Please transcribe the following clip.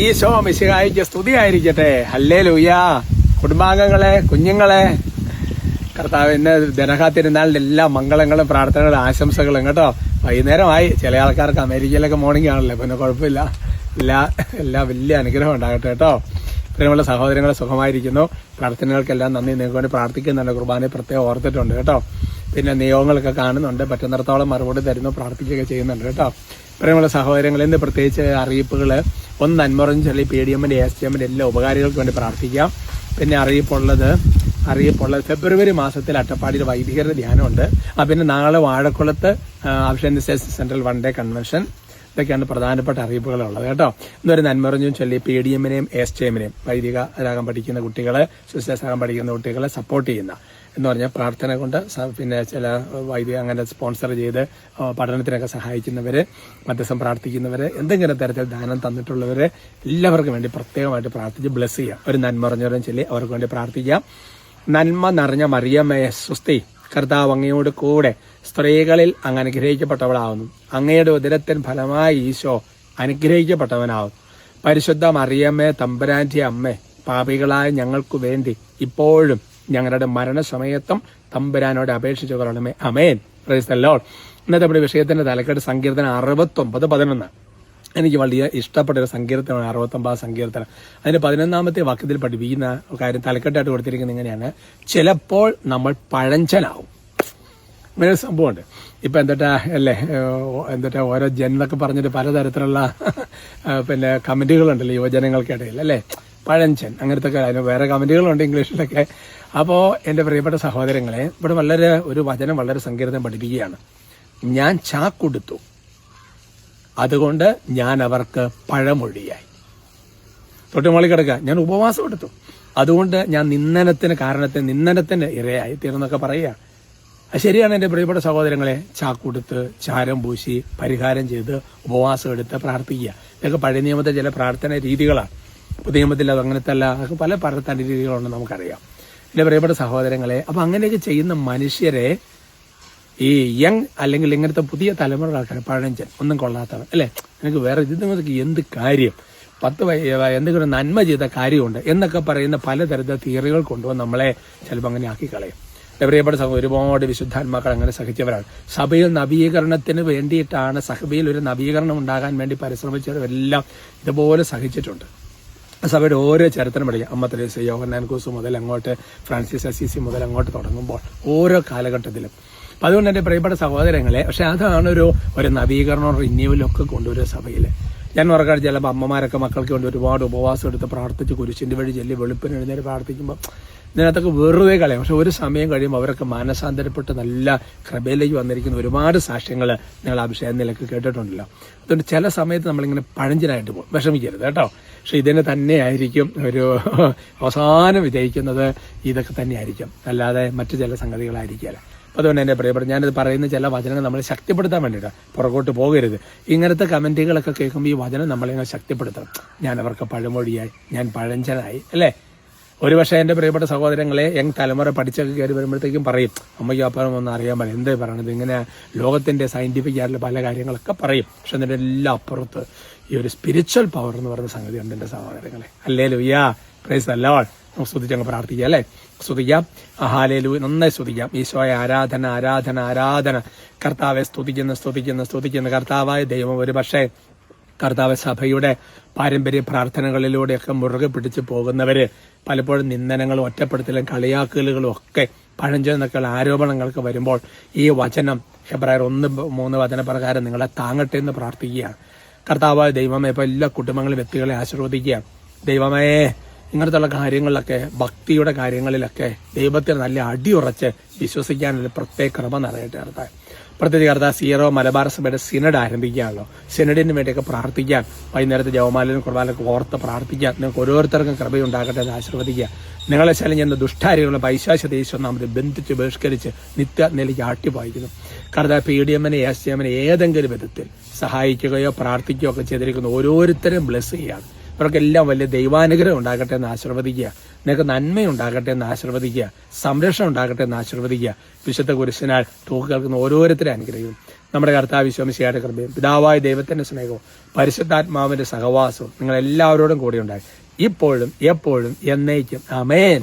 ഈശോ മിശിഹായിക്ക് സ്തുതിയായിരിക്കട്ടെ. ഹല്ലേലൂയ. കുടുംബാംഗങ്ങളെ, കുഞ്ഞുങ്ങളെ, കർത്താവിന് ദിനകാത്തിരുന്നാളിന്റെ എല്ലാ മംഗളങ്ങളും പ്രാർത്ഥനകളും ആശംസകളും കേട്ടോ. വൈകുന്നേരമായി. ചില ആൾക്കാർക്ക് അമേരിക്കയിലൊക്കെ മോർണിംഗ് ആണല്ലോ, പിന്നെ കുഴപ്പമില്ല. എല്ലാ വലിയ അനുഗ്രഹം ഉണ്ടാകട്ടെ കേട്ടോ. പ്രിയമുള്ള സഹോദരങ്ങളെ, സുഖമായിരിക്കുന്നു. പ്രാർത്ഥനകൾക്കെല്ലാം നന്ദി. നിങ്ങൾക്ക് വേണ്ടി പ്രാർത്ഥിക്കുന്നുണ്ട്. കുർബാനയെ പ്രത്യേകം ഓർത്തിട്ടുണ്ട് കേട്ടോ. പിന്നെ നിയോഗങ്ങളൊക്കെ കാണുന്നുണ്ട്. പറ്റുന്നിടത്തോളം മറുപടി തരുന്നു, പ്രാർത്ഥിക്കുകയൊക്കെ ചെയ്യുന്നുണ്ട് കേട്ടോ. പ്രിയമുള്ള സഹോദരങ്ങൾ, ഇന്ന് പ്രത്യേകിച്ച് അറിയിപ്പുകൾ ഒന്ന് അന്മറഞ്ഞ് ചൊല്ലി PDMന്റെ ASTMന്റെ എല്ലാ ഉപകാരികൾക്ക് വേണ്ടി പ്രാർത്ഥിക്കാം. പിന്നെ അറിയിപ്പുള്ളത് ഫെബ്രുവരി മാസത്തിൽ അട്ടപ്പാടിയിൽ വൈദികരുടെ ധ്യാനമുണ്ട്. പിന്നെ നാളെ വാഴക്കുളത്ത് Abhishek central one day convention. ഇതൊക്കെയാണ് പ്രധാനപ്പെട്ട അറിയിപ്പുകളുള്ളത് കേട്ടോ. ഇന്നൊരു നന്മറിഞ്ഞും ചൊല്ലി PDMനെയും ASTMനെയും വൈദികരാകാൻ പഠിക്കുന്ന കുട്ടികളെ, സിസ്റ്റേഴ്സാകാൻ പഠിക്കുന്ന കുട്ടികളെ സപ്പോർട്ട് ചെയ്യുന്ന എന്ന് പറഞ്ഞാൽ പ്രാർത്ഥന കൊണ്ട്, പിന്നെ ചില വൈദിക അങ്ങനെ സ്പോൺസർ ചെയ്ത് പഠനത്തിനൊക്കെ സഹായിക്കുന്നവര്, മധ്യസ്ഥം പ്രാർത്ഥിക്കുന്നവര്, എന്തെങ്കിലും തരത്തിൽ ദാനം തന്നിട്ടുള്ളവര് എല്ലാവർക്കും വേണ്ടി പ്രത്യേകമായിട്ട് പ്രാർത്ഥിച്ച് ബ്ലെസ് ചെയ്യാം. ഒരു നന്മറിഞ്ഞവരും ചൊല്ലി അവർക്ക് വേണ്ടി പ്രാർത്ഥിക്കാം. നന്മ നിറഞ്ഞ മറിയമ്മയെ സ്വസ്തി, കർത്താവ് അങ്ങയോട് കൂടെ സ്ത്രീകളിൽ അങ്ങ് അനുഗ്രഹിക്കപ്പെട്ടവളാവുന്നു. അങ്ങയുടെ ഉദരത്തിൻ ഫലമായി ഈശോ അനുഗ്രഹിക്കപ്പെട്ടവനാവും. പരിശുദ്ധ മറിയമ്മേ, തമ്പുരാന്റെ അമ്മേ, പാപികളായ ഞങ്ങൾക്ക് വേണ്ടി ഇപ്പോഴും ഞങ്ങളുടെ മരണസമയത്തും തമ്പുരാനോട് അപേക്ഷിച്ചു കൊള്ളണമേ. അമേൻ. Praise the Lord. ഇന്നത്തെ നമ്മുടെ വിഷയത്തിന്റെ തലക്കെട്ട് സങ്കീർത്തനം 69:11. എനിക്ക് വലിയ ഇഷ്ടപ്പെട്ട ഒരു സങ്കീർത്തനമാണ് 69 സങ്കീർത്തനം. അതിന്റെ 11ാമത്തെ വാക്യത്തിൽ പഠിപ്പിക്കുന്ന കാര്യം തലക്കെട്ടായിട്ട് കൊടുത്തിരിക്കുന്നത് ഇങ്ങനെയാണ്: ചിലപ്പോൾ നമ്മൾ പഴഞ്ചനാവും. ഇങ്ങനെ സംഭവമുണ്ട്. ഇപ്പൊ എന്തൊട്ടാ ഓരോ ജനലൊക്കെ പറഞ്ഞിട്ട് പലതരത്തിലുള്ള പിന്നെ കമന്റുകളുണ്ടല്ലോ യുവജനങ്ങൾക്കിടയിൽ, അല്ലെ? പഴഞ്ചൻ, അങ്ങനത്തെ അതിന് വേറെ കമന്റുകളുണ്ട് ഇംഗ്ലീഷിലൊക്കെ. അപ്പോ എന്റെ പ്രിയപ്പെട്ട സഹോദരങ്ങളെ, ഇവിടെ ഒരു വചനം വളരെ സങ്കീർത്തനം പഠിപ്പിക്കുകയാണ്. ഞാൻ ചാക്കൊടുത്തു, അതുകൊണ്ട് ഞാൻ അവർക്ക് പഴമൊഴിയായി. തൊട്ടുമോളി കിടക്കുക, ഞാൻ ഉപവാസം എടുത്തു, അതുകൊണ്ട് ഞാൻ നിന്ദനത്തിന് ഇരയായി തീർന്നൊക്കെ പറയുക. അത് ശരിയാണ് എന്റെ പ്രിയപ്പെട്ട സഹോദരങ്ങളെ. ചാക്കൊടുത്ത്, ചാരം പൂശി, പരിഹാരം ചെയ്ത്, ഉപവാസം എടുത്ത് പ്രാർത്ഥിക്കുക. ഇതൊക്കെ പഴയ നിയമത്തെ ചില പ്രാർത്ഥന രീതികളാണ്. പുതിയ നിയമത്തിൽ അത് അങ്ങനത്തെ അല്ല, അതൊക്കെ പല പ്രാർത്ഥന രീതികളുണ്ടെന്ന് നമുക്കറിയാം എന്റെ പ്രിയപ്പെട്ട സഹോദരങ്ങളെ. അപ്പൊ അങ്ങനെയൊക്കെ ചെയ്യുന്ന മനുഷ്യരെ ഈ യങ് അല്ലെങ്കിൽ ഇങ്ങനത്തെ പുതിയ തലമുറ ആൾക്കാർ പഴഞ്ചൻ, ഒന്നും കൊള്ളാത്തവൻ, അല്ലെ? എനിക്ക് വേറെ ഇതിനൊക്കെ എന്ത് കാര്യം, 10 എന്തെങ്കിലും നന്മ ചെയ്ത കാര്യമുണ്ട് എന്നൊക്കെ പറയുന്ന പലതരത്തിലുള്ള തിയറികൾ കൊണ്ടുവന്ന് നമ്മളെ ചിലപ്പോൾ അങ്ങനെ ആക്കി കളയും. എന്റെ പ്രിയപ്പെട്ട സഹോദരൻ, ഒരുപാട് വിശുദ്ധാത്മാക്കൾ അങ്ങനെ സഹിച്ചവരാണ്. സഭയിൽ നവീകരണത്തിന് വേണ്ടിയിട്ടാണ്, സഭയിൽ ഒരു നവീകരണം ഉണ്ടാകാൻ വേണ്ടി പരിശ്രമിച്ചവരെല്ലാം ഇതുപോലെ സഹിച്ചിട്ടുണ്ട്. സഭയുടെ ഓരോ ചരിത്രം പഠിക്കാം. അമ്മ തെരേസ, യോഹന്നാൻ ക്രൂസ് മുതൽ അങ്ങോട്ട് ഫ്രാൻസിസ് അസീസി മുതൽ അങ്ങോട്ട് തുടങ്ങുമ്പോൾ ഓരോ കാലഘട്ടത്തിലും. അപ്പൊ അതുകൊണ്ട് എന്റെ പ്രിയപ്പെട്ട സഹോദരങ്ങളെ, പക്ഷെ അതാണ് ഒരു നവീകരണവും റിന്യൂവലും ഒക്കെ കൊണ്ടുവരുന്ന സഭയിൽ. ഞാൻ ഉറക്കാട് ചിലപ്പോൾ അമ്മമാരൊക്കെ മക്കൾക്ക് വേണ്ടി ഒരുപാട് ഉപവാസം എടുത്ത് പ്രാർത്ഥിച്ച് കുരിശിന്റെ വഴി ചെല്ലി വെളുപ്പിന് എഴുന്നേറ്റ് പ്രാർത്ഥിക്കുമ്പോൾ ഇതിനകത്തൊക്കെ വെറുതെ കളയും. പക്ഷെ ഒരു സമയം കഴിയുമ്പോൾ അവരൊക്കെ മാനസാന്തരപ്പെട്ട് നല്ല കൃപയിലേക്ക് വന്നിരിക്കുന്ന ഒരുപാട് സാക്ഷ്യങ്ങൾ നിങ്ങൾ അഭിഷേകം നിലക്ക് കേട്ടിട്ടുണ്ടല്ലോ. അതുകൊണ്ട് ചില സമയത്ത് നമ്മളിങ്ങനെ പഴഞ്ചനായിട്ട് പോകും. വിഷമിക്കരുത് കേട്ടോ. പക്ഷെ ഇതിന് തന്നെ ആയിരിക്കും ഒരു അവസാനം വിജയിക്കുന്നത്. ഇതൊക്കെ തന്നെ ആയിരിക്കും, അല്ലാതെ മറ്റു ചില സംഗതികളായിരിക്കില്ല. അതുകൊണ്ട് എന്റെ പ്രിയപ്പെട്ട, ഞാനിത് പറയുന്ന ചില വചനങ്ങൾ നമ്മളെ ശക്തിപ്പെടുത്താൻ വേണ്ടിയിട്ടാണ്. പുറകോട്ട് പോകരുത്. ഇങ്ങനത്തെ കമന്റുകളൊക്കെ കേൾക്കുമ്പോൾ ഈ വചനം നമ്മളിങ്ങനെ ശക്തിപ്പെടുത്തണം. ഞാൻ അവർക്ക് പഴമൊഴിയായി, ഞാൻ പഴഞ്ചനായി, അല്ലേ? ഒരുപക്ഷെ എന്റെ പ്രിയപ്പെട്ട സഹോദരങ്ങളെ, യങ് തലമുറ പഠിച്ചൊക്കെ കയറി വരുമ്പോഴത്തേക്കും പറയും, അമ്മയ്ക്കും അപ്പനും ഒന്നും അറിയാൻ പാടില്ല, എന്തേ പറയണത്, ഇങ്ങനെ ലോകത്തിന്റെ സയന്റിഫിക് ആയിട്ടുള്ള പല കാര്യങ്ങളൊക്കെ പറയും. പക്ഷെ അതിന്റെ എല്ലാം അപ്പുറത്ത് ഈ ഒരു സ്പിരിച്വൽ പവർ എന്ന് പറയുന്ന സംഗതി ഉണ്ട് എന്റെ സഹോദരങ്ങളെ. ഹല്ലേലൂയ. Price the Lord. നമുക്ക് സ്തുതിച്ചങ്ങ് പ്രാർത്ഥിക്കാം, അല്ലെ? സ്തുതിക്കാം. ഹല്ലേലൂയ. നന്നായി സ്തുതിക്കാം. ഈശോയെ ആരാധന. കർത്താവെ സ്തുതിക്കുന്നു. കർത്താവായ ദൈവം ഒരു പക്ഷേ കർത്താവ് സഭയുടെ പാരമ്പര്യ പ്രാർത്ഥനകളിലൂടെയൊക്കെ മുറുകെ പിടിച്ചു പോകുന്നവര് പലപ്പോഴും നിന്ദനങ്ങളും ഒറ്റപ്പെടുത്തലും കളിയാക്കലുകളും ഒക്കെ പഴഞ്ചെന്നൊക്കെയുള്ള ആരോപണങ്ങൾക്ക് വരുമ്പോൾ ഈ വചനം ഹെബ്രായർ 1:3 വചനപ്രകാരം നിങ്ങളെ താങ്ങട്ടെ എന്ന് പ്രാർത്ഥിക്കുകയാണ്. കർത്താവായ ദൈവമേ, ഇപ്പൊ എല്ലാ കുടുംബങ്ങളും വ്യക്തികളെ ആശീർവദിക്കുക. ദൈവമേ, ഇങ്ങനത്തുള്ള കാര്യങ്ങളിലൊക്കെ, ഭക്തിയുടെ കാര്യങ്ങളിലൊക്കെ ദൈവത്തിന് നല്ല അടിയുറച്ച് വിശ്വസിക്കാനൊരു പ്രത്യേക കൃപ നിറയട്ടെ കർത്താവ്. പ്രത്യേകിച്ച് കർത്താവ് സീറോ മലബാർ സഭയുടെ സിനഡ് ആരംഭിക്കുകയാണല്ലോ. സിനഡിന് വേണ്ടിയൊക്കെ പ്രാർത്ഥിക്കാൻ, വൈകുന്നേരത്തെ ജവമാലിനും കുർബാനൊക്കെ ഓർത്ത് പ്രാർത്ഥിക്കാൻ നിങ്ങൾക്ക് ഓരോരുത്തർക്കും കൃപയുണ്ടാകട്ടെ എന്ന് ആശീർവദിക്കുക. നിങ്ങളെ ശല്യം ചെയ്യുന്ന ദുഷ്ടാരികളുടെ പൈശാചിക ദേശം ബന്ധിച്ച് ബഹിഷ്കരിച്ച് നിത്യനിലേക്ക് ആട്ടിപ്പായിക്കുന്നു. കർത്താവ് PDMനെ ASTMനെ ഏതെങ്കിലും വിധത്തിൽ സഹായിക്കുകയോ പ്രാർത്ഥിക്കുകയോ ഒക്കെ ചെയ്തിരിക്കുന്ന ഓരോരുത്തരും ബ്ലെസ് ചെയ്യുകയാണ്. ഇവർക്കെല്ലാം വലിയ ദൈവാനുഗ്രഹം ഉണ്ടാകട്ടെ എന്ന് ആശീർവദിക്കുക. നിങ്ങൾക്ക് നന്മയുണ്ടാകട്ടെ എന്ന് ആശീർവദിക്കുക. സംരക്ഷണം ഉണ്ടാകട്ടെ എന്ന് ആശീർവദിക്കുക. വിശുദ്ധ കുരിശിനാൽ തൂക്കി കേൾക്കുന്ന ഓരോരുത്തരെ അനുഗ്രഹിക്കും. നമ്മുടെ കർത്താവ് ശംസിഹായുടെ കൃപയും പിതാവായ ദൈവത്തിന്റെ സ്നേഹവും പരിശുദ്ധാത്മാവിന്റെ സഹവാസവും നിങ്ങൾ എല്ലാവരോടും കൂടി ഉണ്ടായി ഇപ്പോഴും എപ്പോഴും എന്നേക്കും ആമേൻ.